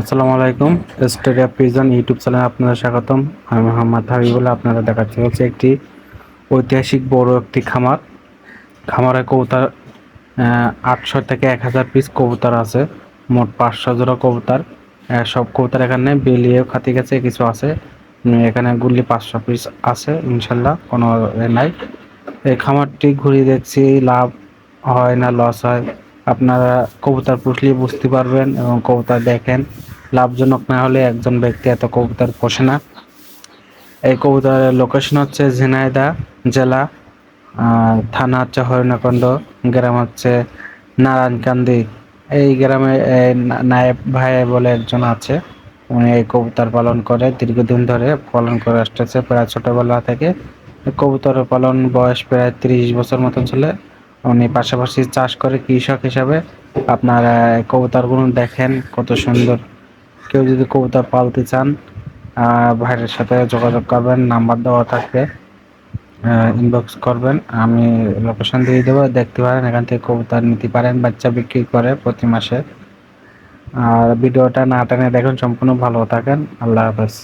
আসসালামু আলাইকুম। Stadium pigeon YouTube চ্যানেলে আপনাদের স্বাগতম। আমি মোহাম্মদ হাবিবুল্লাহ। আপনারা দেখাচ্ছি হচ্ছে একটি ঐতিহাসিক বড় একটি খামার। খামারে কবুতর 800 থেকে 1000 পিস কবুতর আছে। মোট 500 জোড়া কবুতর। সব কবুতর এখানে বেলিয়ে খাতি গেছে, কিছু আছে এখানে গুলি 500 পিস আছে। ইনশাল্লাহ কোনো নাই। এই খামারটি ঘুরিয়ে দেখছি, লাভ হয় না লস হয় আপনারা কবুতর পুষলে বুঝতে পারবেন, এবং কবুতর দেখেন। লাভজনক না হলে একজন ব্যক্তি এত কবুতর পোষে না। এই কবুতরের লোকেশন হচ্ছে ঝিনাইদহ জেলা, থানা হচ্ছে হরিণাকুণ্ড, গ্রাম হচ্ছে নারায়ণকান্দি। এই গ্রামে নায়েব ভাই বলে একজন আছে, উনি এই কবুতর পালন করে, দীর্ঘদিন ধরে পালন করে আসতেছে, প্রায় ছোটবেলা থেকে। কবুতর পালন বয়স প্রায় 30 বছর মতন ছিল। উনি পাশাপাশি চাষ করে কৃষক হিসাবে। আপনারা কবুতরগুলো দেখেন কত সুন্দর। কেউ যদি কবুতর পালতে চান, ভাইয়ের সাথে যোগাযোগ করবেন, নাম্বার দেওয়া থাকবে, ইনবক্স করবেন, আমি লোকেশন দিয়ে দেবো, দেখতে পারেন, এখান থেকে কবুতর নিতে পারেন। বাচ্চা বিক্রি করে প্রতি মাসে। আর ভিডিওটা না টেনে দেখুন, সম্পূর্ণ ভালো থাকেন। আল্লাহ হাফেজ।